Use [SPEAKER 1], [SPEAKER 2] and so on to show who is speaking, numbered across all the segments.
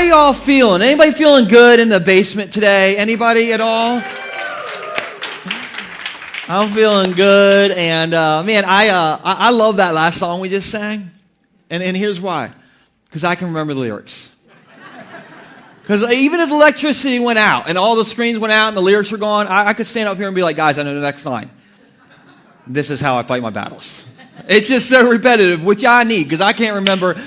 [SPEAKER 1] you all feeling? Anybody feeling good in the basement today? Anybody at all? I'm feeling good, and man, I love that last song we just sang, and here's why. Because I can remember the lyrics. Because even if the electricity went out, and all the screens went out, and the lyrics were gone, I could stand up here and be like, guys, I know the next line. This is how I fight my battles. It's just so repetitive, which I need, because I can't remember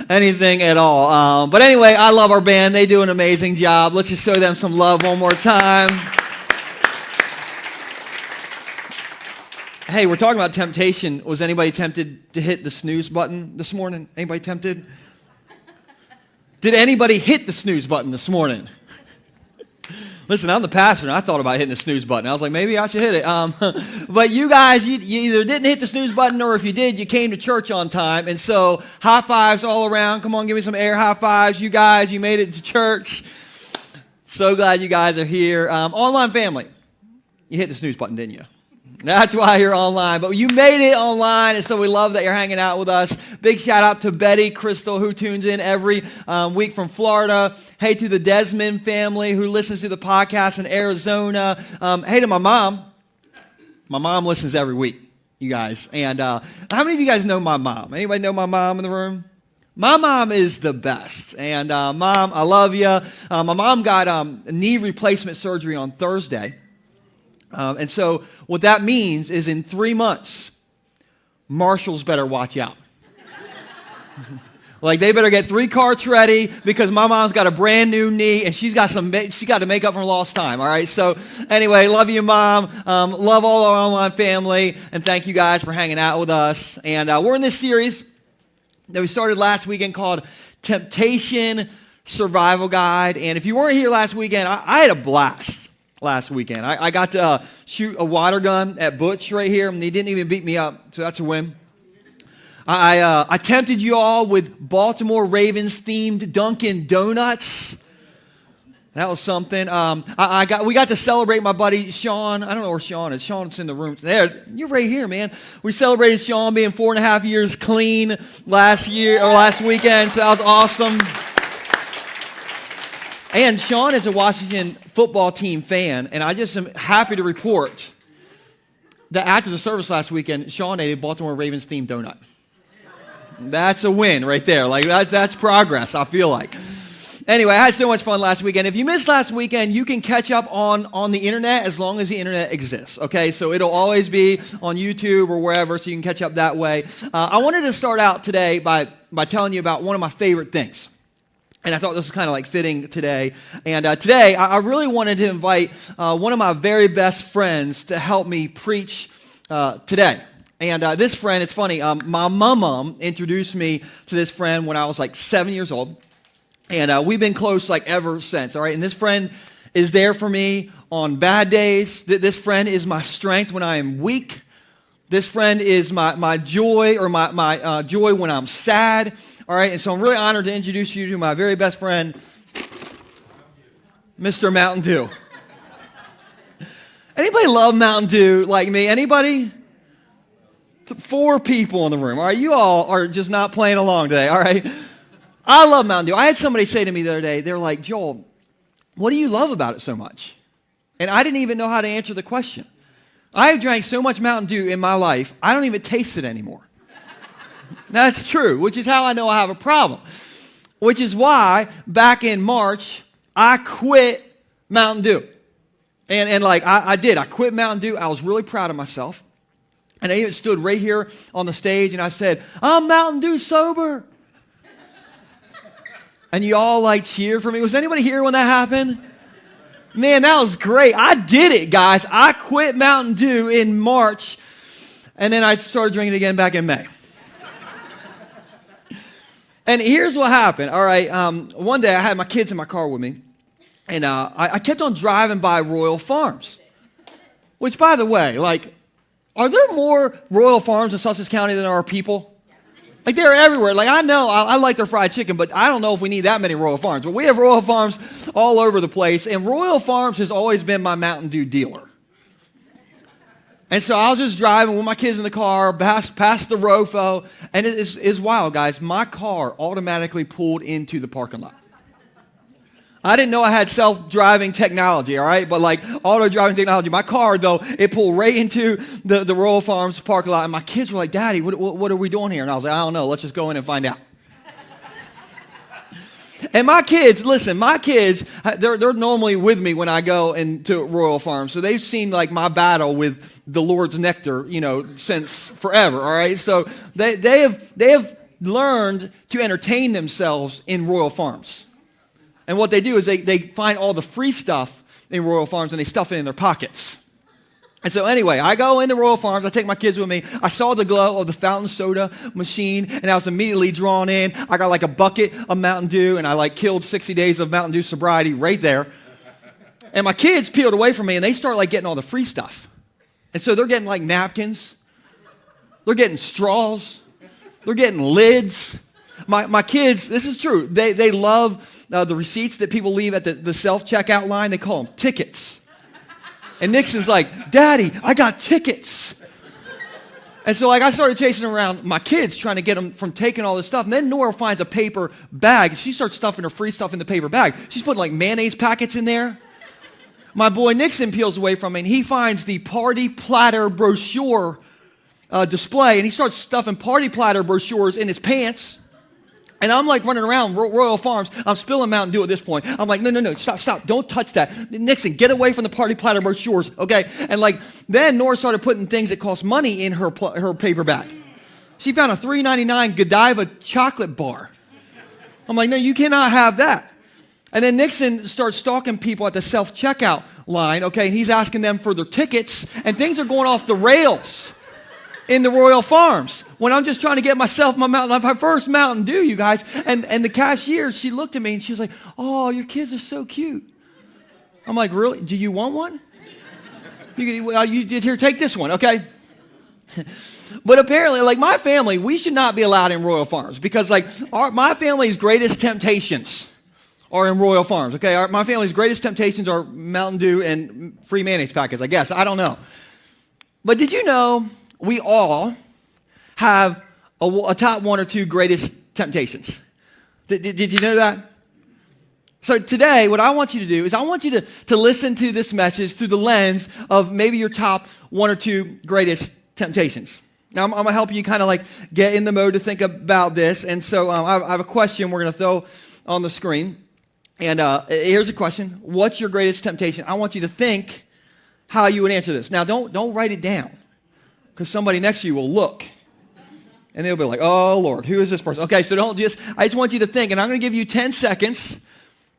[SPEAKER 1] anything at all. But anyway, I love our band. They do an amazing job. Let's just show them some love one more time. Hey, we're talking about temptation. Was anybody tempted to hit the snooze button this morning? Anybody tempted? Did anybody hit the snooze button this morning? Listen, I'm the pastor, and I thought about hitting the snooze button. I was like, maybe I should hit it. But you guys, you either didn't hit the snooze button, or if you did, you came to church on time. And so, high fives all around. Come on, give me some air high fives. You guys, you made it to church. So glad you guys are here. Online family, you hit the snooze button, didn't you? That's why you're online. But you made it online, and so we love that you're hanging out with us. Big shout out to Betty Crystal, who tunes in every week from Florida. Hey to the Desmond family who listens to the podcast in Arizona. Hey to my mom. My mom listens every week, you guys. And how many of you guys know my mom? Anybody know my mom in the room? My mom is the best. And Mom, I love you. My mom got knee replacement surgery on Thursday. And so what that means is in 3 months, marshals better watch out. Like, they better get 3 carts ready, because my mom's got a brand new knee, and she's got to make up for lost time, all right? So anyway, love you, Mom. Love all our online family, and thank you guys for hanging out with us. And we're in this series that we started last weekend called Temptation Survival Guide. And if you weren't here last weekend, I had a blast. Last weekend, I got to shoot a water gun at Butch right here, and he didn't even beat me up, so that's a win. I tempted you all with Baltimore Ravens themed Dunkin' Donuts. That was something. We got to celebrate my buddy Sean. I don't know where Sean is. Sean's in the room. There, you're right here, man. We celebrated Sean being 4.5 years clean last weekend, so that was awesome. And Sean is a Washington football team fan, and I just am happy to report that after the service last weekend, Sean ate a Baltimore Ravens themed donut. That's a win right there. Like, that's progress, I feel like. Anyway, I had so much fun last weekend. If you missed last weekend, you can catch up on the internet as long as the internet exists, okay? So it'll always be on YouTube or wherever, so you can catch up that way. I wanted to start out today by telling you about one of my favorite things. And I thought this was kind of like fitting today. And today, I really wanted to invite one of my very best friends to help me preach today. And this friend, it's funny, my mom introduced me to this friend when I was like 7 years old. And we've been close like ever since, all right? And this friend is there for me on bad days. This friend is my strength when I am weak. This friend is my joy, or my joy when I'm sad. All right, and so I'm really honored to introduce you to my very best friend, Mr. Mountain Dew. Anybody love Mountain Dew like me? Anybody? 4 people in the room. All right, you all are just not playing along today. All right, I love Mountain Dew. I had somebody say to me the other day, they're like, Joel, what do you love about it so much? And I didn't even know how to answer the question. I have drank so much Mountain Dew in my life, I don't even taste it anymore. That's true, which is how I know I have a problem. Which is why, back in March, I quit Mountain Dew. And like, I did. I quit Mountain Dew. I was really proud of myself. And I even stood right here on the stage, and I said, I'm Mountain Dew sober. And you all like cheered for me. Was anybody here when that happened? Man, that was great. I did it, guys. I quit Mountain Dew in March, and then I started drinking it again back in May. And here's what happened. All right, one day I had my kids in my car with me, and I kept on driving by Royal Farms, which, by the way, like, are there more Royal Farms in Sussex County than there are people? Like, they're everywhere. Like, I know I like their fried chicken, but I don't know if we need that many Royal Farms. But we have Royal Farms all over the place, and Royal Farms has always been my Mountain Dew dealer. And so I was just driving with my kids in the car, past the ROFO, and it's wild, guys. My car automatically pulled into the parking lot. I didn't know I had self-driving technology, all right? But like auto-driving technology, my car, though, it pulled right into the Royal Farms parking lot. And my kids were like, Daddy, what are we doing here? And I was like, I don't know. Let's just go in and find out. And my kids, listen, they're normally with me when I go into Royal Farms. So they've seen like my battle with the Lord's nectar, since forever, all right? So they have learned to entertain themselves in Royal Farms. And what they do is they find all the free stuff in Royal Farms and they stuff it in their pockets. And so anyway, I go into Royal Farms, I take my kids with me, I saw the glow of the fountain soda machine, and I was immediately drawn in. I got like a bucket of Mountain Dew, and I like killed 60 days of Mountain Dew sobriety right there. And my kids peeled away from me, and they start like getting all the free stuff. And so they're getting like napkins, they're getting straws, they're getting lids. My kids, this is true, they love the receipts that people leave at the self-checkout line. They call them tickets. And Nixon's like, Daddy, I got tickets. And so like I started chasing around my kids trying to get them from taking all this stuff. And then Nora finds a paper bag. She starts stuffing her free stuff in the paper bag. She's putting like mayonnaise packets in there. My boy Nixon peels away from me and he finds the party platter brochure display. And he starts stuffing party platter brochures in his pants. And I'm like running around Royal Farms. I'm spilling Mountain Dew at this point. I'm like, no, stop. Don't touch that. Nixon, get away from the party platter brochures, okay? And like, then Nora started putting things that cost money in her paper bag. She found a $3.99 Godiva chocolate bar. I'm like, no, you cannot have that. And then Nixon starts stalking people at the self-checkout line, okay? And he's asking them for their tickets. And things are going off the rails in the Royal Farms when I'm just trying to get myself my first Mountain Dew, you guys. And the cashier, she looked at me and she was like, oh, your kids are so cute. I'm like, really? Do you want one? You did here, take this one, okay? But apparently, like my family, we should not be allowed in Royal Farms because like my family's greatest temptations are in Royal Farms, okay? My family's greatest temptations are Mountain Dew and free mayonnaise packets, I guess. I don't know. But did you know we all have a top one or two greatest temptations? Did you know that? So today, what I want you to do is I want you to listen to this message through the lens of maybe your top one or two greatest temptations. Now, I'm going to help you kind of like get in the mode to think about this. And so I have a question we're going to throw on the screen. And here's a question. What's your greatest temptation? I want you to think how you would answer this. Now, don't write it down, because somebody next to you will look, and they'll be like, oh, Lord, who is this person? Okay, so I just want you to think, and I'm going to give you 10 seconds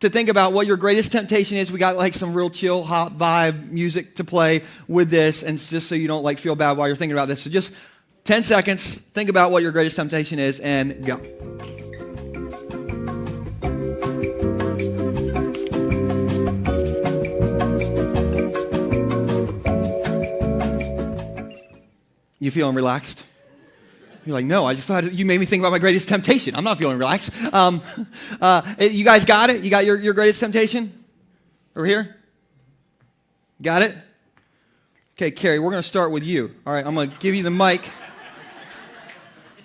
[SPEAKER 1] to think about what your greatest temptation is. We got like some real chill, hot vibe music to play with this, and just so you don't like feel bad while you're thinking about this. So just 10 seconds, think about what your greatest temptation is, and go. You feeling relaxed? You're like, no, I just thought you made me think about my greatest temptation. I'm not feeling relaxed. You guys got it? You got your greatest temptation? Over here? Got it? Okay, Carrie, we're going to start with you. All right, I'm going to give you the mic.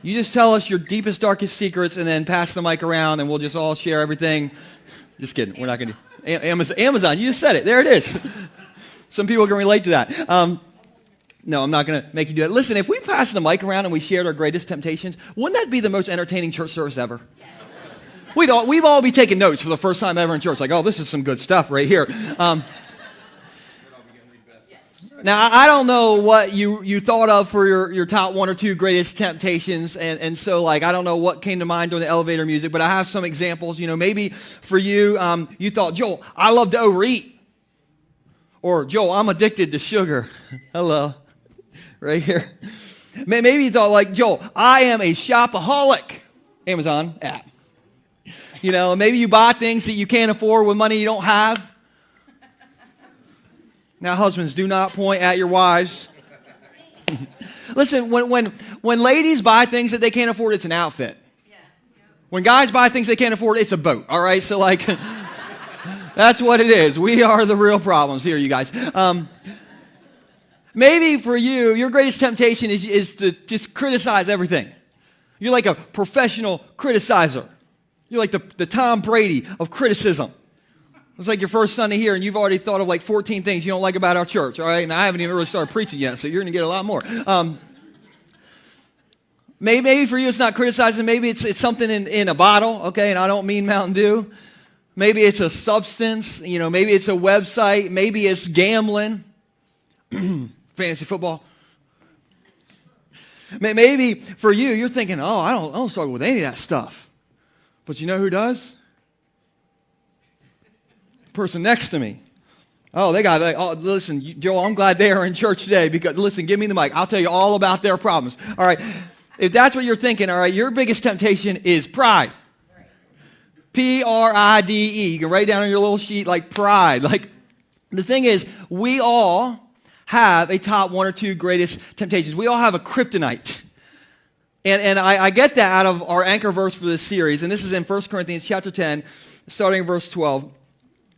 [SPEAKER 1] You just tell us your deepest, darkest secrets and then pass the mic around and we'll just all share everything. Just kidding. We're not going to. Amazon, you just said it. There it is. Some people can relate to that. No, I'm not going to make you do that. Listen, if we passed the mic around and we shared our greatest temptations, wouldn't that be the most entertaining church service ever? Yes. We'd all be taking notes for the first time ever in church. Like, oh, this is some good stuff right here. Now, I don't know what you thought of for your top one or two greatest temptations. And so, like, I don't know what came to mind during the elevator music, but I have some examples. Maybe for you, you thought, Joel, I love to overeat. Or, Joel, I'm addicted to sugar. Hello. Right here. Maybe you thought like, Joel, I am a shopaholic. Amazon app. Maybe you buy things that you can't afford with money you don't have. Now, husbands, do not point at your wives. Listen, when ladies buy things that they can't afford, it's an outfit. When guys buy things they can't afford, it's a boat. All right? So like, that's what it is. We are the real problems here, you guys. Maybe for you, your greatest temptation is to just criticize everything. You're like a professional criticizer. You're like the Tom Brady of criticism. It's like your first Sunday here, and you've already thought of like 14 things you don't like about our church, all right? And I haven't even really started preaching yet, so you're going to get a lot more. Maybe for you it's not criticizing. Maybe it's something in a bottle, okay? And I don't mean Mountain Dew. Maybe it's a substance. Maybe it's a website. Maybe it's gambling, fantasy football. Maybe for you, you're thinking, oh, I don't struggle with any of that stuff. But you know who does? The person next to me. Oh, listen, Joel, I'm glad they are in church today because, listen, give me the mic. I'll tell you all about their problems. All right. If that's what you're thinking, all right, your biggest temptation is pride. Pride. You can write down on your little sheet like pride. Like, the thing is, we all have a top one or two greatest temptations. We all have a kryptonite. And I get that out of our anchor verse for this series. And this is in 1 Corinthians chapter 10, starting in verse 12.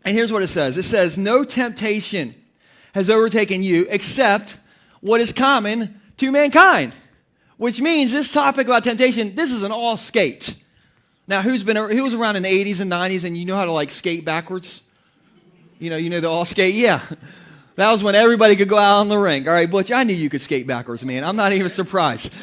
[SPEAKER 1] And here's what it says. It says, no temptation has overtaken you except what is common to mankind. Which means this topic about temptation, this is an all skate. Now, who was around in the 80s and 90s and you know how to like skate backwards? You know the all skate? Yeah. That was when everybody could go out on the rink. All right, Butch, I knew you could skate backwards, man. I'm not even surprised.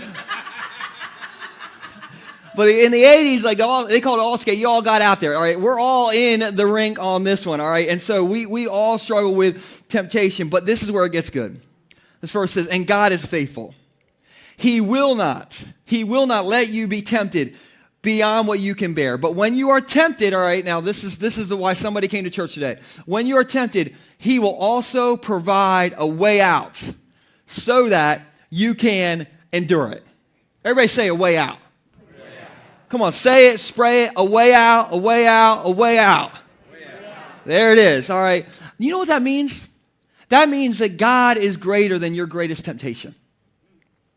[SPEAKER 1] But in the 80s, they called it all skate. You all got out there, all right? We're all in the rink on this one, all right? And so we all struggle with temptation, but this is where it gets good. This verse says, and God is faithful. He will not let you be tempted beyond what you can bear. But when you are tempted, all right, now this is why somebody came to church today. When you are tempted, he will also provide a way out so that you can endure it. Everybody say a way out. Come on, say it, spray it, a way out, a way out, a way out. There it is, all right. You know what that means? That means that God is greater than your greatest temptation.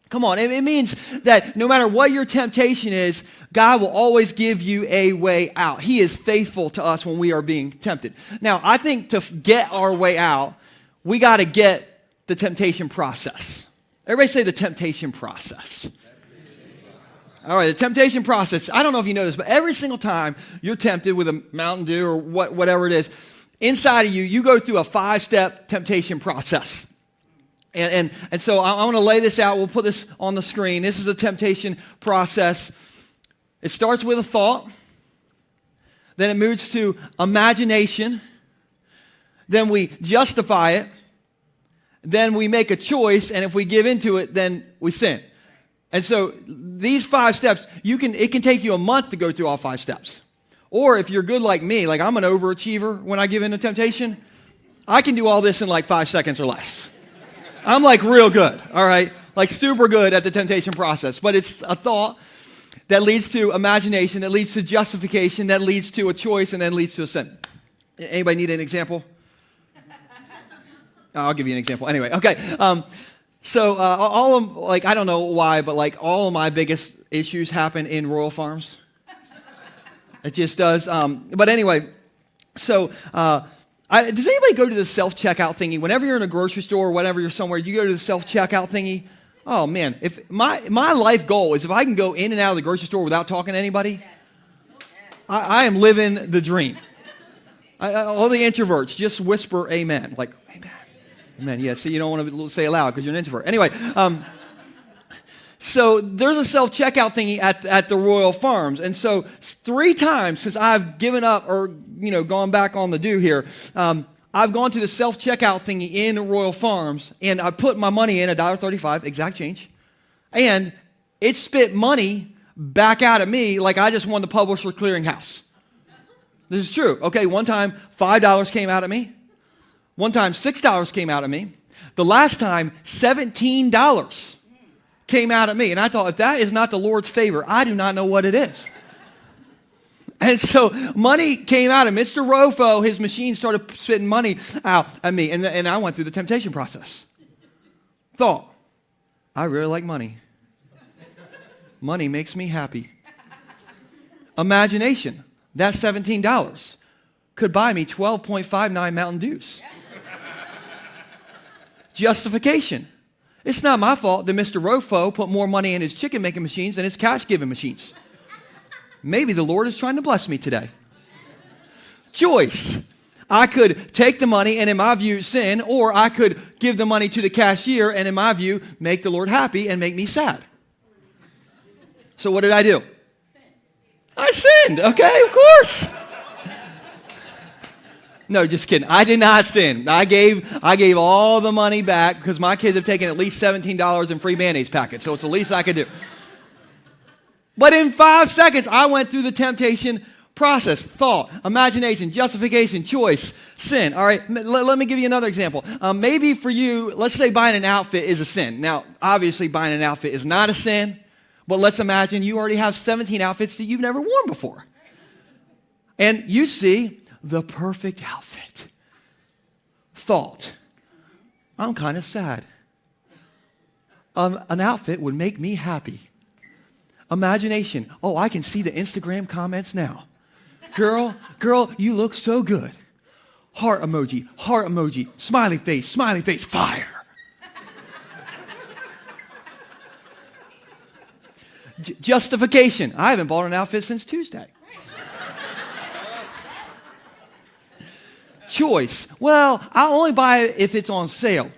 [SPEAKER 1] Come on, it means that no matter what your temptation is, God will always give you a way out. He is faithful to us when we are being tempted. Now, I think to get our way out, we got to get the temptation process. Everybody say the temptation process. All right, the temptation process. I don't know if you know this, but every single time you're tempted with a Mountain Dew or whatever it is, inside of you go through a 5-step temptation process. And so I want to lay this out. We'll put this on the screen. This is the temptation process. It starts with a thought. Then it moves to imagination. Then we justify it. Then we make a choice. And if we give into it, then we sin. And so these 5 steps, it can take you a month to go through all 5 steps. Or if you're good like me, like I'm an overachiever when I give in to temptation, I can do all this in like 5 seconds or less. I'm like real good, all right? Like super good at the temptation process. But it's a thought that leads to imagination, that leads to justification, that leads to a choice, and then leads to a sin. Anybody need an example? I'll give you an example. Anyway, okay. So all of, like, I don't know why, but like all of my biggest issues happen in Royal Farms. It just does. But anyway, so does anybody go to the self-checkout thingy? Whenever you're in a grocery store or whatever, you're somewhere, you go to the self-checkout thingy. Oh, man. If my life goal is if I can go in and out of the grocery store without talking to anybody, I am living the dream. All the introverts just whisper amen. Like, amen. Amen. Yeah, so you don't want to say it loud because you're an introvert. Anyway, so there's a self-checkout thingy at the Royal Farms. And so 3 times since I've given up or, gone back on the do here, I've gone to the self-checkout thingy in Royal Farms, and I put my money in, $1.35, exact change, and it spit money back out at me like I just won the Publisher Clearinghouse. This is true. Okay, one time, $5 came out at me. One time, $6 came out at me. The last time, $17 came out at me. And I thought, if that is not the Lord's favor, I do not know what it is. And so money came out of Mr. Rofo. His machine started spitting money out at me. And I went through the temptation process. Thought, I really like money. Money makes me happy. Imagination, that $17 could buy me 12.59 Mountain Dews. Justification. It's not my fault that Mr. Rofo put more money in his chicken-making machines than his cash-giving machines. Maybe the Lord is trying to bless me today. Choice. I could take the money and in my view sin, or I could give the money to the cashier and in my view make the Lord happy and make me sad. So what did I do? I sinned, okay, of course. No, just kidding. I did not sin. I gave all the money back because my kids have taken at least $17 in free mayonnaise packets, so it's the least I could do. But in 5 seconds, I went through the temptation process: thought, imagination, justification, choice, sin. All right, let me give you another example. Maybe for you, let's say buying an outfit is a sin. Now, obviously, buying an outfit is not a sin, but let's imagine you already have 17 outfits that you've never worn before. And you see the perfect outfit. Thought, I'm kind of sad. An outfit would make me happy. Imagination, oh, I can see the Instagram comments now. Girl, you look so good. Heart emoji, smiley face, fire. Justification, I haven't bought an outfit since Tuesday. Choice, well, I'll only buy it if it's on sale.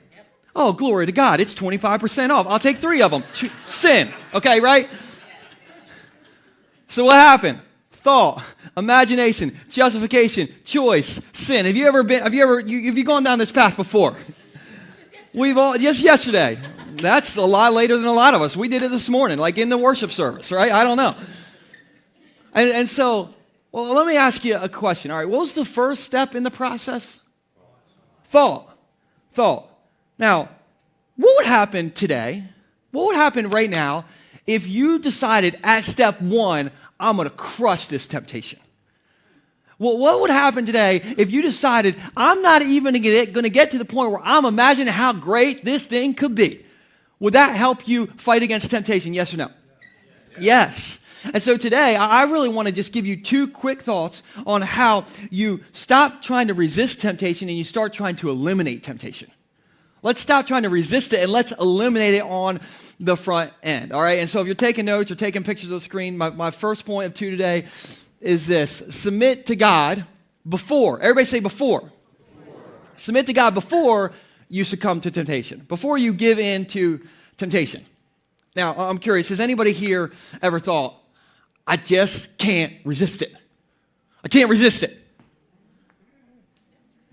[SPEAKER 1] Oh, glory to God, it's 25% off. I'll take 3 of them. Sin, okay, right? So what happened? Thought, imagination, justification, choice, sin. Have you gone down this path before? Just yesterday. That's a lot later than a lot of us. We did it this morning, like in the worship service, right? I don't know. And so, well, let me ask you a question. All right, what was the first step in the process? Thought. Now, what would happen today? What would happen right now if you decided at step 1, I'm going to crush this temptation? Well, what would happen today if you decided, I'm not even going to get to the point where I'm imagining how great this thing could be? Would that help you fight against temptation, yes or no? Yes. And so today, I really want to just give you 2 quick thoughts on how you stop trying to resist temptation and you start trying to eliminate temptation. Let's stop trying to resist it and let's eliminate it on the front end, all right? And so if you're taking notes or taking pictures of the screen, my first point of 2 today is this: submit to God before. Everybody say before. Submit to God before you succumb to temptation, before you give in to temptation. Now, I'm curious, has anybody here ever thought, I just can't resist it? I can't resist it.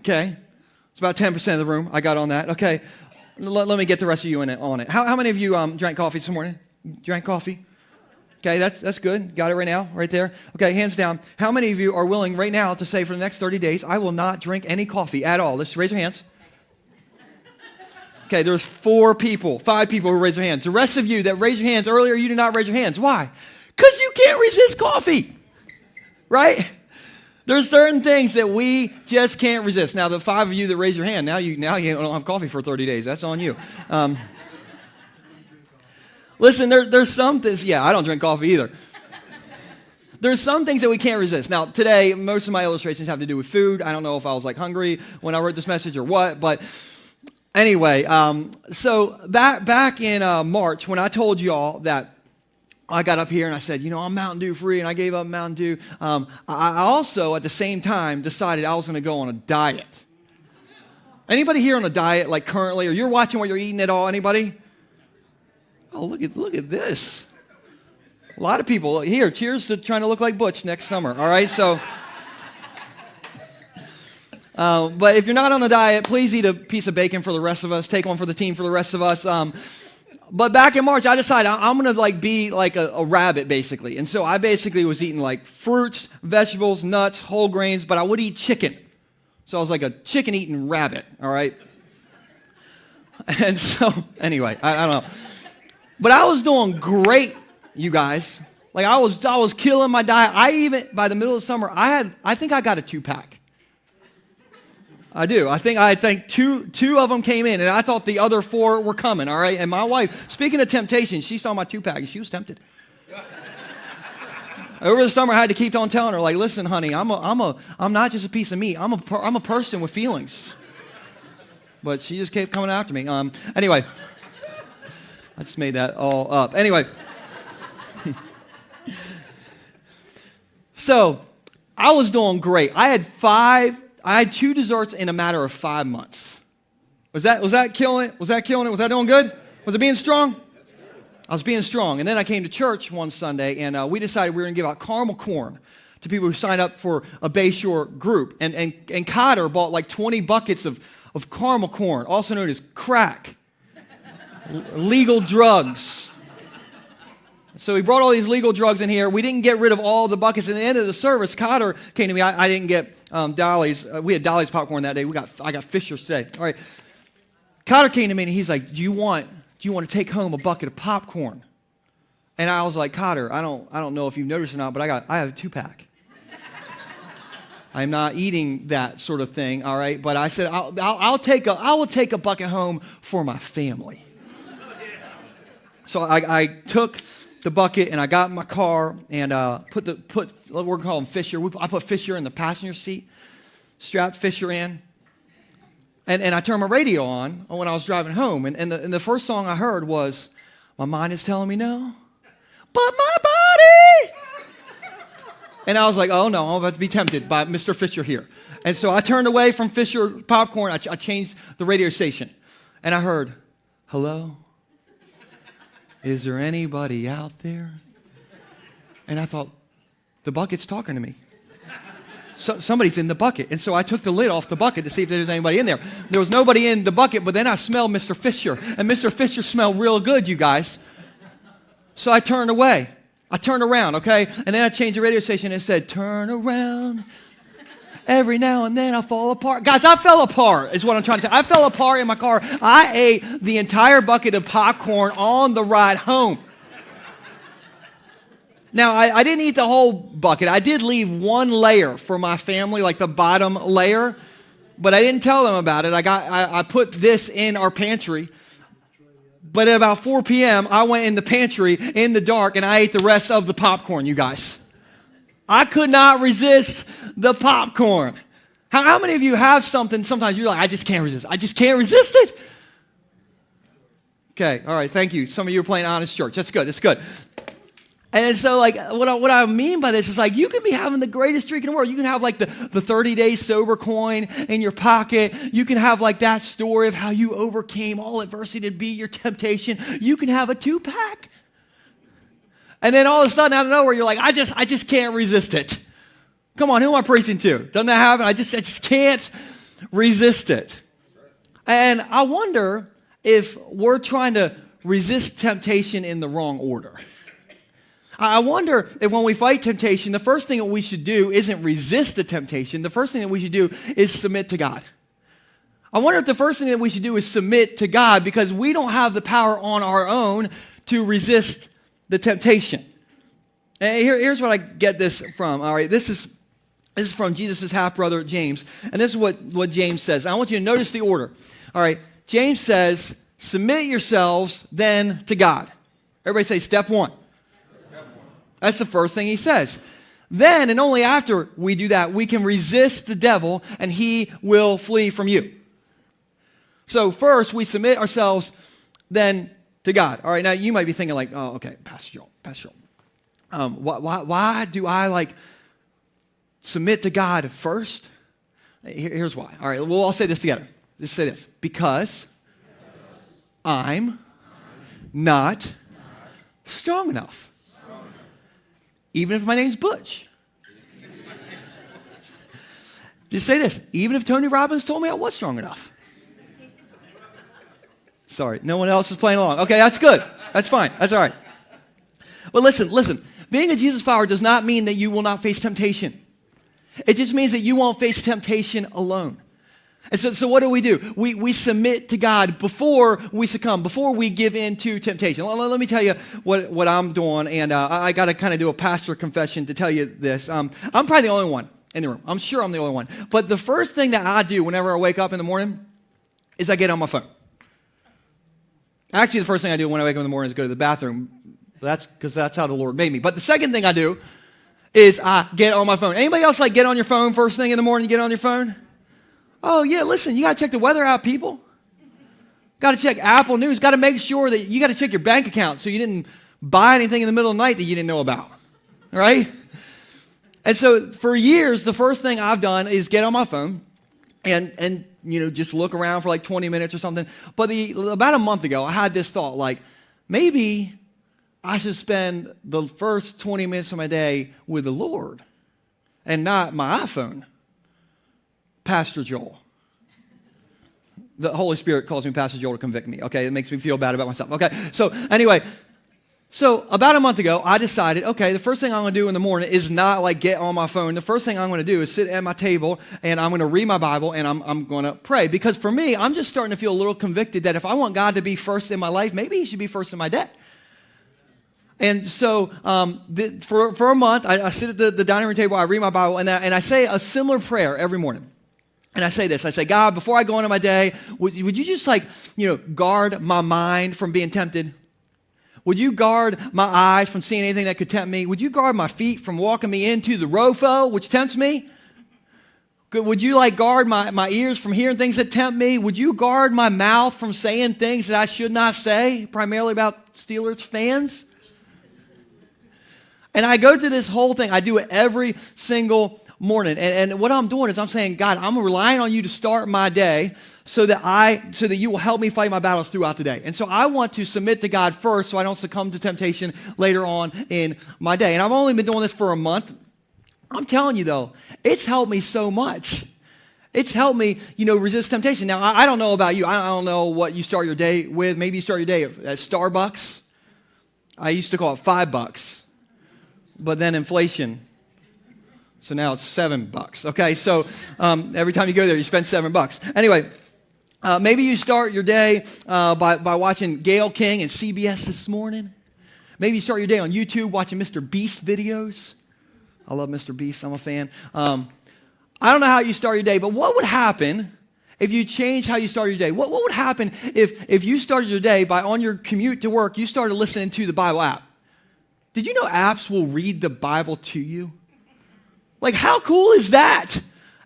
[SPEAKER 1] Okay. It's about 10% of the room. I got on that. Okay. Let me get the rest of you on it. How many of you drank coffee this morning? Drank coffee? Okay, that's good. Got it right now, right there. Okay, hands down. How many of you are willing right now to say for the next 30 days, I will not drink any coffee at all? Let's raise your hands. Okay, there's 5 people who raised their hands. The rest of you that raised your hands earlier, you did not raise your hands. Why? Because you can't resist coffee, right? There's certain things that we just can't resist. Now, the 5 of you that raised your hand, now you don't have coffee for 30 days. That's on you. Listen, there's some things. Yeah, I don't drink coffee either. There's some things that we can't resist. Now, today, most of my illustrations have to do with food. I don't know if I was like hungry when I wrote this message or what, but anyway, so back in March when I told y'all that I got up here and I said, I'm Mountain Dew free, and I gave up Mountain Dew. I also, at the same time, decided I was going to go on a diet. Anybody here on a diet, like currently, or you're watching what you're eating at all? Anybody? Oh, look at this. A lot of people here. Cheers to trying to look like Butch next summer. All right, so. But if you're not on a diet, please eat a piece of bacon for the rest of us. Take one for the team for the rest of us. But back in March, I decided I'm going to be like a rabbit, basically. And so I basically was eating like fruits, vegetables, nuts, whole grains, but I would eat chicken. So I was like a chicken-eating rabbit, all right? And so, anyway, I don't know. But I was doing great, you guys. Like I was killing my diet. By the middle of the summer, I think I got a 2-pack. I do. I think two of them came in, and I thought the other 4 were coming, all right? And my wife, speaking of temptation, she saw my 2-pack, and she was tempted. Over the summer, I had to keep on telling her, like, listen, honey, I'm not just a piece of meat. I'm a person with feelings. But she just kept coming after me. Anyway, I just made that all up. Anyway. So, I was doing great. I had 5 I had 2 desserts in a matter of 5 months. Was that killing it? Was that killing it? Was that doing good? Was it being strong? I was being strong. And then I came to church one Sunday, and we decided we were going to give out caramel corn to people who signed up for a Bayshore group. And Cotter bought like 20 buckets of caramel corn, also known as crack, legal drugs. So he brought all these legal drugs in here. We didn't get rid of all the buckets. At the end of the service, Cotter came to me. I didn't get Dolly's. We had Dolly's popcorn that day. I got Fisher's today. All right. Cotter came to me, and he's like, do you want to take home a bucket of popcorn? And I was like, Cotter, I don't know if you've noticed or not, but I have a 2-pack. I'm not eating that sort of thing, all right? But I said, I will take a bucket home for my family. So I took the bucket and I got in my car and we're going to call him Fisher. I put Fisher in the passenger seat, strapped Fisher in. And I turned my radio on when I was driving home. And the first song I heard was, My Mind Is Telling Me No, But My Body. And I was like, oh no, I'm about to be tempted by Mr. Fisher here. And so I turned away from Fisher popcorn. I changed the radio station. And I heard, hello? Is there anybody out there? And I thought, the bucket's talking to me. Somebody's in the bucket. And so I took the lid off the bucket to see if there was anybody in there. There was nobody in the bucket, but then I smelled Mr. Fisher. And Mr. Fisher smelled real good, you guys. So I turned away. I turned around, okay? And then I changed the radio station and it said, turn around. Every now and then I fall apart. Guys, I fell apart is what I'm trying to say. I fell apart in my car. I ate the entire bucket of popcorn on the ride home. Now, I didn't eat the whole bucket. I did leave one layer for my family, like the bottom layer, but I didn't tell them about it. I put this in our pantry. But at about 4 p.m., I went in the pantry in the dark and I ate the rest of the popcorn, you guys. I could not resist the popcorn. How many of you have something, sometimes you're like, I just can't resist. I just can't resist it. Okay, all right, thank you. Some of you are playing honest church. That's good, that's good. And so, like, what I mean by this is, like, you can be having the greatest streak in the world. You can have, like, the 30-day sober coin in your pocket. You can have, like, that story of how you overcame all adversity to beat your temptation. You can have a 2-pack. And then all of a sudden, out of nowhere, you're like, I just can't resist it. Come on, who am I preaching to? Doesn't that happen? I just can't resist it. And I wonder if we're trying to resist temptation in the wrong order. I wonder if when we fight temptation, the first thing that we should do isn't resist the temptation. The first thing that we should do is submit to God. I wonder if the first thing that we should do is submit to God because we don't have the power on our own to resist the temptation. And here's what I get this from. All right, this is from Jesus' half-brother, James. And this is what James says. I want you to notice the order. All right, James says, submit yourselves then to God. Everybody say step 1. That's the first thing he says. Then, and only after we do that, we can resist the devil and he will flee from you. So first, we submit ourselves then to God. All right, now you might be thinking like, oh, okay, Pastor Joel. Why do I like submit to God first? Here's why. All right, we'll all say this together. Just say this. Because I'm not strong enough. Even if my name's Butch. Just say this. Even if Tony Robbins told me I was strong enough. Sorry, no one else is playing along. Okay, that's good. That's fine. That's all right. But listen. Being a Jesus follower does not mean that you will not face temptation. It just means that you won't face temptation alone. And so what do? We submit to God before we succumb, before we give in to temptation. Let me tell you what I'm doing, and I got to kind of do a pastor confession to tell you this. I'm probably the only one in the room. I'm sure I'm the only one. But the first thing that I do whenever I wake up in the morning is I get on my phone. Actually, the first thing I do when I wake up in the morning is go to the bathroom. That's because that's how the Lord made me. But the second thing I do is I get on my phone. Anybody else like get on your phone first thing in the morning? You get on your phone? Oh, yeah, listen, you got to check the weather out, people. Got to check Apple News. Got to make sure that you got to check your bank account so you didn't buy anything in the middle of the night that you didn't know about, right? And so for years, the first thing I've done is get on my phone and just look around for like 20 minutes or something. But about a month ago, I had this thought, like, maybe I should spend the first 20 minutes of my day with the Lord and not my iPhone. Pastor Joel. The Holy Spirit calls me Pastor Joel to convict me. Okay, it makes me feel bad about myself. Okay, so anyway, about a month ago, I decided, okay, the first thing I'm going to do in the morning is not like get on my phone. The first thing I'm going to do is sit at my table and I'm going to read my Bible and I'm going to pray. Because for me, I'm just starting to feel a little convicted that if I want God to be first in my life, maybe he should be first in my day. And so for a month, I sit at the dining room table, I read my Bible, and I say a similar prayer every morning. And I say this, I say, God, before I go into my day, would you just guard my mind from being tempted? Would you guard my eyes from seeing anything that could tempt me? Would you guard my feet from walking me into the rofo, which tempts me? Would you guard my ears from hearing things that tempt me? Would you guard my mouth from saying things that I should not say, primarily about Steelers fans? And I go through this whole thing. I do it every single morning. And what I'm doing is I'm saying, God, I'm relying on you to start my day so that you will help me fight my battles throughout the day. And so I want to submit to God first so I don't succumb to temptation later on in my day. And I've only been doing this for a month. I'm telling you, though, it's helped me so much. It's helped me, resist temptation. Now, I don't know about you. I don't know what you start your day with. Maybe you start your day at Starbucks. I used to call it $5, but then inflation. So now it's $7. Okay, so every time you go there, you spend $7. Anyway, maybe you start your day by watching Gayle King and CBS This Morning. Maybe you start your day on YouTube watching Mr. Beast videos. I love Mr. Beast. I'm a fan. I don't know how you start your day, but what would happen if you changed how you started your day? What would happen if you started your day by on your commute to work, you started listening to the Bible app? Did you know apps will read the Bible to you? How cool is that?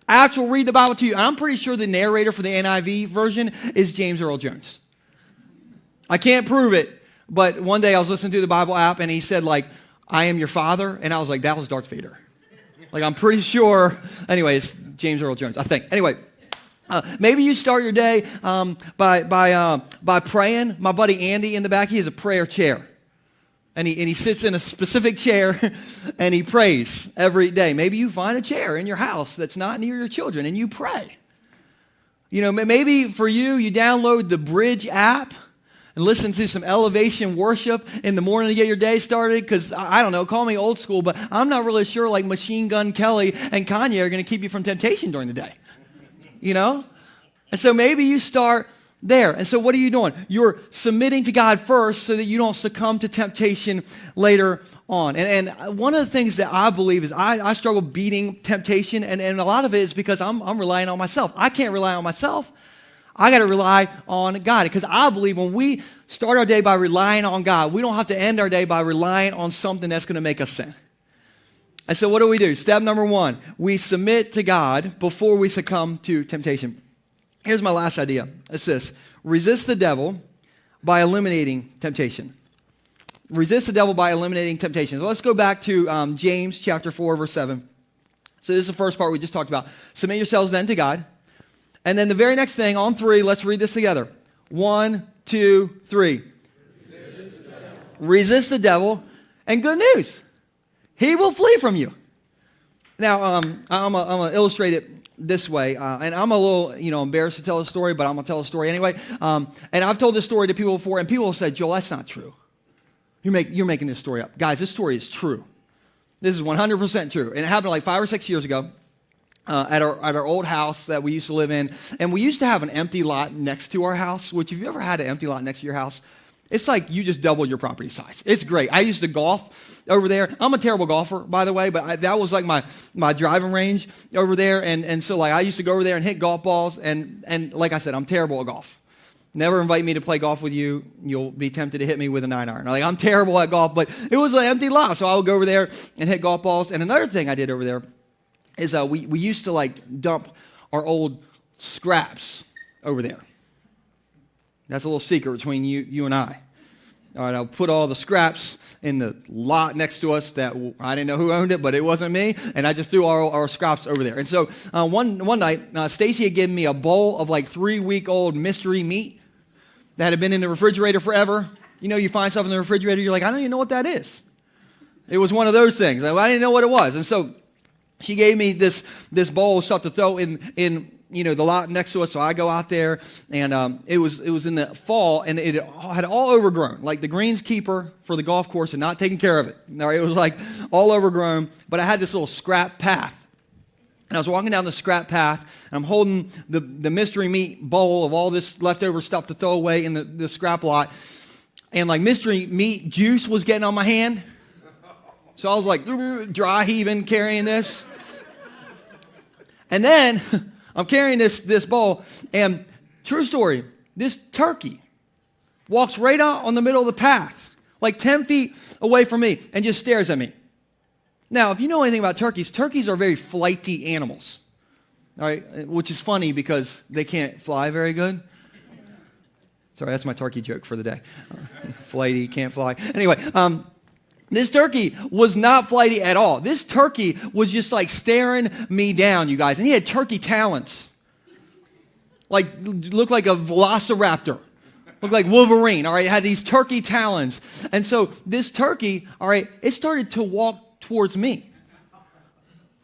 [SPEAKER 1] Apps will read the Bible to you. I'm pretty sure the narrator for the NIV version is James Earl Jones. I can't prove it, but one day I was listening to the Bible app and he said, I am your father. And I was like, that was Darth Vader. I'm pretty sure. Anyways, James Earl Jones, I think. Anyway, maybe you start your day by praying. My buddy Andy in the back, he has a prayer chair. And he sits in a specific chair and he prays every day. Maybe you find a chair in your house that's not near your children and you pray. Maybe for you download the Bridge app and listen to some elevation worship in the morning to get your day started. Because, I don't know, call me old school, but I'm not really sure Machine Gun Kelly and Kanye are going to keep you from temptation during the day. And so maybe you start there. And so what are you doing? You're submitting to God first so that you don't succumb to temptation later on. And one of the things that I believe is I struggle beating temptation, and a lot of it is because I'm relying on myself. I can't rely on myself. I got to rely on God, because I believe when we start our day by relying on God, we don't have to end our day by relying on something that's going to make us sin. And so what do? Step number 1, we submit to God before we succumb to temptation. Here's my last idea. It's this. Resist the devil by eliminating temptation. Resist the devil by eliminating temptation. So let's go back to James chapter 4, verse 7. So this is the first part we just talked about. Submit yourselves then to God. And then the very next thing, on 3, let's read this together. 1, 2, 3. Resist the devil. And good news, he will flee from you. Now, I'm going to illustrate it this way, and I'm a little, embarrassed to tell a story, but I'm going to tell a story anyway. And I've told this story to people before, and people have said, Joel, that's not true. You're making this story up. Guys, this story is true. This is 100% true. And it happened 5 or 6 years ago at our old house that we used to live in. And we used to have an empty lot next to our house, which if you ever had an empty lot next to your house, it's like you just double your property size. It's great. I used to golf over there. I'm a terrible golfer, by the way, but that was my driving range over there. And so I used to go over there and hit golf balls. And like I said, I'm terrible at golf. Never invite me to play golf with you. You'll be tempted to hit me with a 9-iron. I'm terrible at golf, but it was an empty lot. So I would go over there and hit golf balls. And another thing I did over there is we used to dump our old scraps over there. That's a little secret between you and I. All right, I'll put all the scraps in the lot next to us that I didn't know who owned it, but it wasn't me, and I just threw our scraps over there. And so one night, Stacy had given me a bowl of like 3-week-old mystery meat that had been in the refrigerator forever. You know, you find stuff in the refrigerator, you're like, I don't even know what that is. It was one of those things. I didn't know what it was. And so she gave me this bowl of stuff to throw in the lot next to us. So I go out there, and it was in the fall, and it had all overgrown. Like the greenskeeper for the golf course had not taken care of it. All right, it was like all overgrown, but I had this little scrap path. And I was walking down the scrap path, and I'm holding the mystery meat bowl of all this leftover stuff to throw away in the scrap lot. And like mystery meat juice was getting on my hand. So I was like dry heaving, carrying this. And then I'm carrying this bowl, and true story, this turkey walks right out on the middle of the path, like 10 feet away from me, and just stares at me. Now, if you know anything about turkeys are very flighty animals, all right, which is funny because they can't fly very good. Sorry, that's my turkey joke for the day. Flighty, can't fly. Anyway, this turkey was not flighty at all. This turkey was just like staring me down, you guys. And he had turkey talons. Like, looked like a velociraptor. Looked like Wolverine, all right? It had these turkey talons. And so this turkey, all right, it started to walk towards me.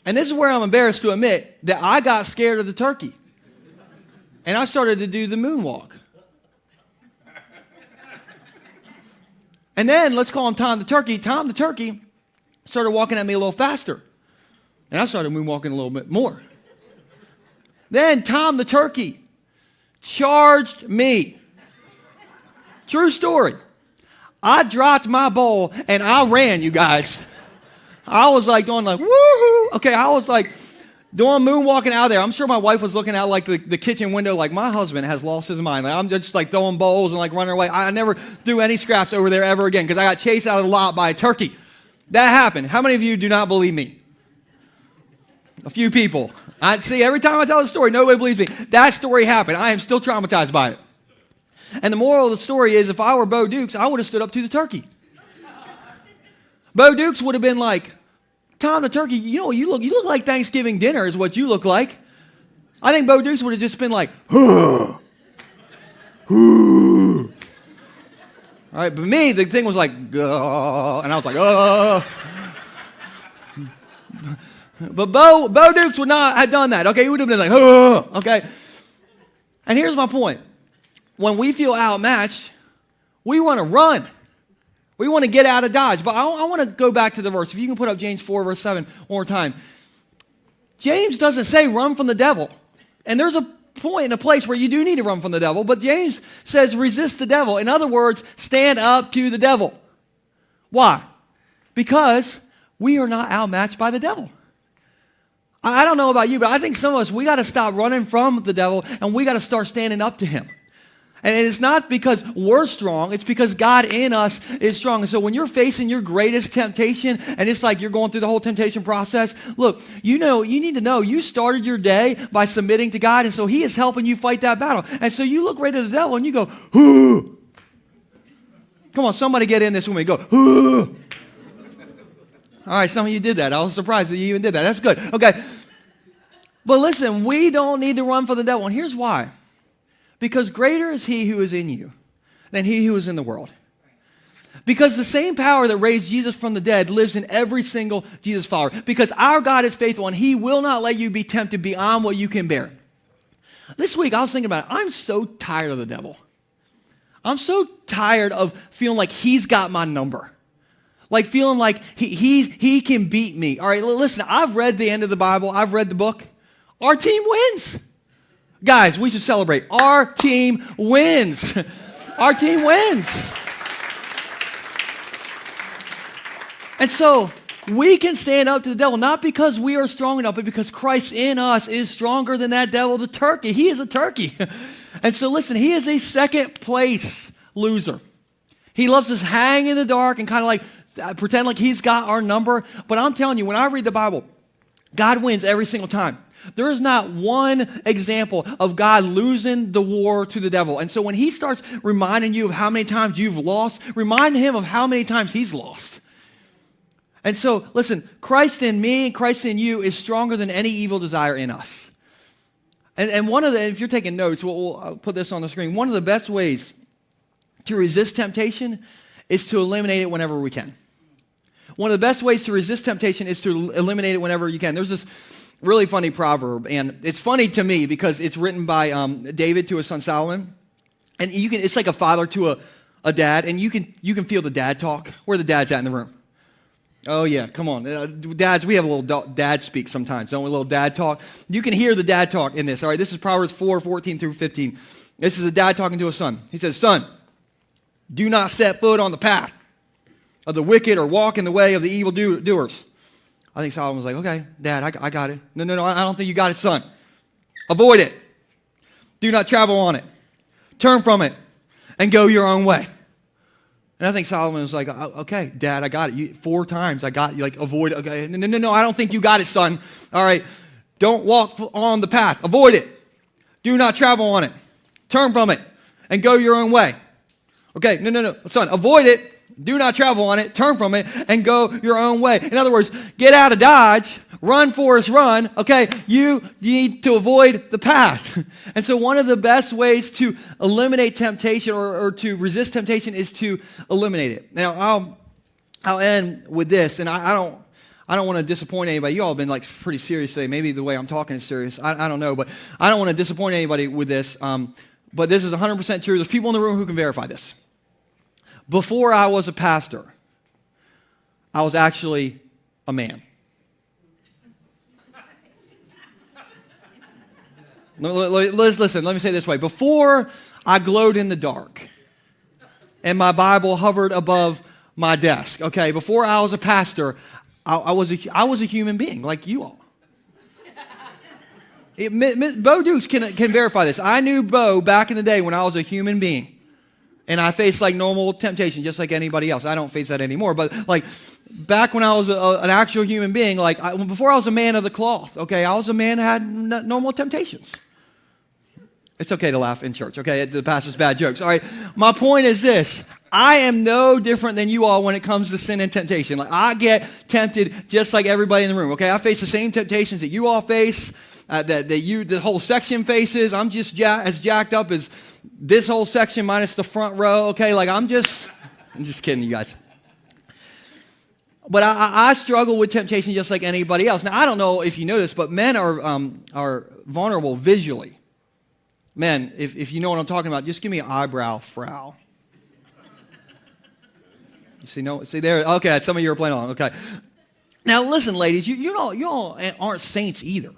[SPEAKER 1] And this is where I'm embarrassed to admit that I got scared of the turkey. And I started to do the moonwalk. And then, let's call him Tom the turkey. Tom the turkey started walking at me a little faster. And I started moonwalking a little bit more. Then Tom the turkey charged me. True story. I dropped my bowl and I ran, you guys. I was like doing like, woohoo. Okay, I was like doing moonwalking out there. I'm sure my wife was looking out like the kitchen window like, my husband has lost his mind. Like, I'm just like throwing bowls and like running away. I never threw any scraps over there ever again because I got chased out of the lot by a turkey. That happened. How many of you do not believe me? A few people. I see, every time I tell the story, nobody believes me. That story happened. I am still traumatized by it. And the moral of the story is, if I were Bo Dukes, I would have stood up to the turkey. Bo Dukes would have been like, Tom the turkey, you look like Thanksgiving dinner is what you look like. I think Bo Dukes would have just been like, all right, but me, the thing was like, and I was like, But Bo Dukes would not have done that, okay? He would have been like, okay? And here's my point. When we feel outmatched, we want to run. We want to get out of Dodge. But I want to go back to the verse. If you can put up James 4, verse 7 one more time. James doesn't say run from the devil. And there's a point and a place where you do need to run from the devil. But James says resist the devil. In other words, stand up to the devil. Why? Because we are not outmatched by the devil. I don't know about you, but I think some of us, we got to stop running from the devil and we got to start standing up to him. And it's not because we're strong, it's because God in us is strong. And so when you're facing your greatest temptation, and it's like you're going through the whole temptation process, look, you need to know you started your day by submitting to God, and so he is helping you fight that battle. And so you look right at the devil and you go, hoo. Come on, somebody get in this with me. Go, hoo. All right, some of you did that. I was surprised that you even did that. That's good. Okay. But listen, we don't need to run for the devil. And here's why. Because greater is he who is in you than he who is in the world. Because the same power that raised Jesus from the dead lives in every single Jesus follower. Because our God is faithful and he will not let you be tempted beyond what you can bear. This week I was thinking about it. I'm so tired of the devil. I'm so tired of feeling like he's got my number. Like feeling like he can beat me. All right, listen, I've read the end of the Bible. I've read the book. Our team wins. Guys, we should celebrate. Our team wins. Our team wins. And so we can stand up to the devil, not because we are strong enough, but because Christ in us is stronger than that devil, the turkey. He is a turkey. And so listen, he is a second place loser. He loves to hang in the dark and kind of like pretend like he's got our number. But I'm telling you, when I read the Bible, God wins every single time. There is not one example of God losing the war to the devil. And so when he starts reminding you of how many times you've lost, remind him of how many times he's lost. And so, listen, Christ in me, Christ in you is stronger than any evil desire in us. And one of the, if you're taking notes, I'll put this on the screen. One of the best ways to resist temptation is to eliminate it whenever we can. One of the best ways to resist temptation is to eliminate it whenever you can. There's this really funny proverb, and it's funny to me because it's written by David to his son Solomon. And it's like a father to a dad, and you can feel the dad talk. Where the dads at in the room? Oh, yeah, come on. Dads, we have a little dad speak sometimes, don't we? A little dad talk. You can hear the dad talk in this, all right? This is Proverbs 4:14 through 15. This is a dad talking to a son. He says, son, do not set foot on the path of the wicked or walk in the way of the evil doers. I think Solomon was like, okay, Dad, I got it. No, I don't think you got it, son. Avoid it. Do not travel on it. Turn from it and go your own way. And I think Solomon was like, okay, Dad, I got it. 4 times I got you. Like, avoid it. Okay. No, I don't think you got it, son. All right, don't walk on the path. Avoid it. Do not travel on it. Turn from it and go your own way. Okay, no, son, avoid it. Do not travel on it, turn from it, and go your own way. In other words, get out of Dodge, run, Forrest, run, okay? You need to avoid the path. And so one of the best ways to eliminate temptation or to resist temptation is to eliminate it. Now, I'll end with this, and I don't want to disappoint anybody. You all have been like pretty serious today. Maybe the way I'm talking is serious. I don't know, but I don't want to disappoint anybody with this. But this is 100% true. There's people in the room who can verify this. Before I was a pastor, I was actually a man. Listen, let me say it this way. Before I glowed in the dark and my Bible hovered above my desk, okay, before I was a pastor, I was a human being like you all. Bo Dukes can verify this. I knew Bo back in the day when I was a human being. And I faced like normal temptation, just like anybody else. I don't face that anymore. But like back when I was an actual human being, before I was a man of the cloth, okay, I was a man that had normal temptations. It's okay to laugh in church, okay? The pastor's bad jokes. All right, my point is this. I am no different than you all when it comes to sin and temptation. Like I get tempted just like everybody in the room, okay? I face the same temptations that you all face, the whole section faces. I'm just as jacked up as this whole section minus the front row, okay? Like I'm just kidding, you guys. But I struggle with temptation just like anybody else. Now, I don't know if you know this, but men are vulnerable visually. Men, if you know what I'm talking about, just give me an eyebrow frown. You see there? Okay, some of you are playing along. Okay. Now, listen, ladies, you all aren't saints either.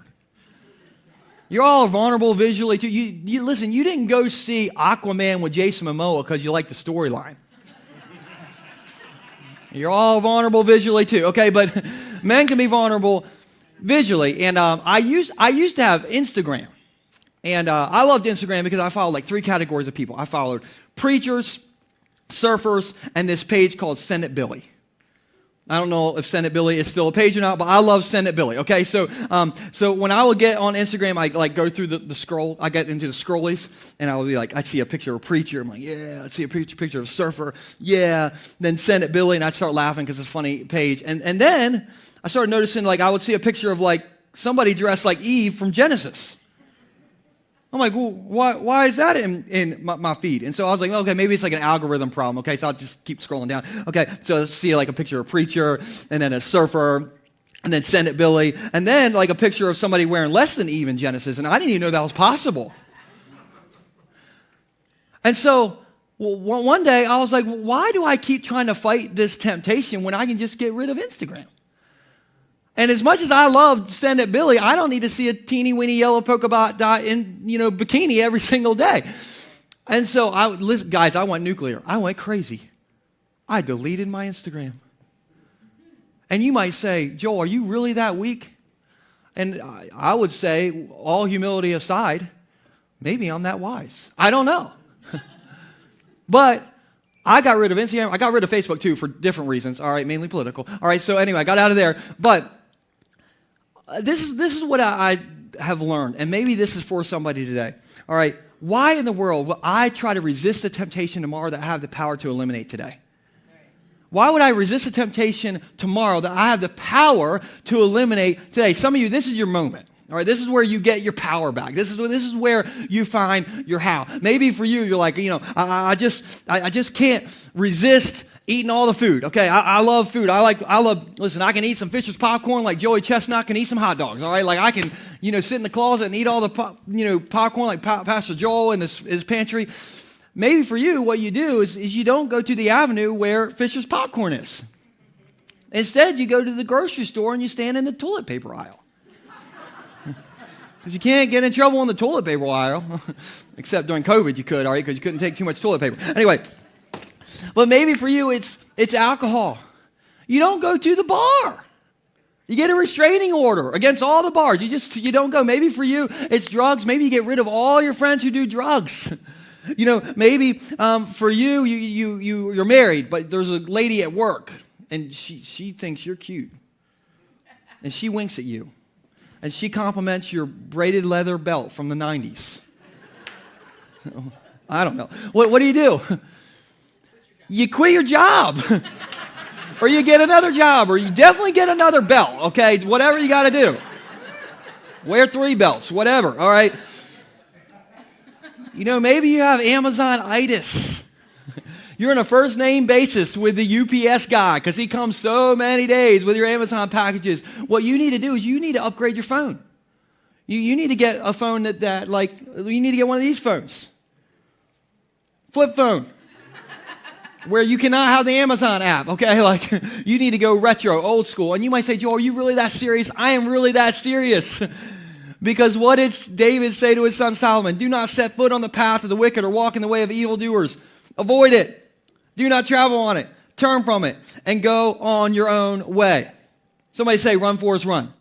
[SPEAKER 1] You're all vulnerable visually too. You listen, you didn't go see Aquaman with Jason Momoa because you like the storyline. You're all vulnerable visually too, okay? But men can be vulnerable visually. And I used to have Instagram. And I loved Instagram because I followed like 3 categories of people. I followed preachers, surfers, and this page called Send It Billy. I don't know if Send It Billy is still a page or not, but I love Send It Billy, okay? So when I would get on Instagram, I like go through the scroll. I get into the scrollies, and I would be like, I see a picture of a preacher. I'm like, yeah. I see a picture of a surfer. Yeah. Then Send It Billy, and I'd start laughing because it's a funny page. And then I started noticing, like, I would see a picture of, like, somebody dressed like Eve from Genesis. I'm like, well, why is that in my feed? And so I was like, okay, maybe it's like an algorithm problem. Okay, so I'll just keep scrolling down. Okay, so let's see like a picture of a preacher, and then a surfer, and then Send It Billy, and then like a picture of somebody wearing less than Eve in Genesis, and I didn't even know that was possible. And so one day I was like, why do I keep trying to fight this temptation when I can just get rid of Instagram? And as much as I love Send It Billy, I don't need to see a teeny weeny yellow polka dot in bikini every single day. And so listen, guys, I went nuclear. I went crazy. I deleted my Instagram. And you might say, Joel, are you really that weak? And I would say, all humility aside, maybe I'm that wise. I don't know. But I got rid of Instagram. I got rid of Facebook too for different reasons. All right, mainly political. All right, so anyway, I got out of there. But this is what I have learned, and maybe this is for somebody today. All right, why in the world will I try to resist the temptation tomorrow that I have the power to eliminate today? Why would I resist the temptation tomorrow that I have the power to eliminate today? Some of you, this is your moment. All right, this is where you get your power back. This is where you find your how. Maybe for you, you're like, I just can't resist eating all the food. Okay, I love food. Listen, I can eat some Fisher's popcorn like Joey Chestnut can eat some hot dogs. All right, like I can, sit in the closet and eat all the, popcorn like Pastor Joel in his pantry. Maybe for you, what you do is you don't go to the avenue where Fisher's popcorn is. Instead, you go to the grocery store and you stand in the toilet paper aisle. Because you can't get in trouble in the toilet paper aisle. Except during COVID you could, all right, because you couldn't take too much toilet paper. Anyway, but maybe for you it's alcohol. You don't go to the bar. You get a restraining order against all the bars. You don't go. Maybe for you it's drugs. Maybe you get rid of all your friends who do drugs. Maybe for you're married, but there's a lady at work, and she thinks you're cute. And she winks at you. And she compliments your braided leather belt from the 90s. I don't know. What do? You quit your job. Or you get another job. Or you definitely get another belt, okay? Whatever you got to do. Wear 3 belts, whatever, all right? Maybe you have Amazon-itis. You're on a first-name basis with the UPS guy because he comes so many days with your Amazon packages. What you need to do is you need to upgrade your phone. You need to get a phone you need to get one of these phones. Flip phone. Where you cannot have the Amazon app, okay? Like, you need to go retro, old school. And you might say, Joel, are you really that serious? I am really that serious. Because what did David say to his son Solomon? Do not set foot on the path of the wicked or walk in the way of evildoers. Avoid it. Do not travel on it. Turn from it and go on your own way. Somebody say, run, Forrest, run.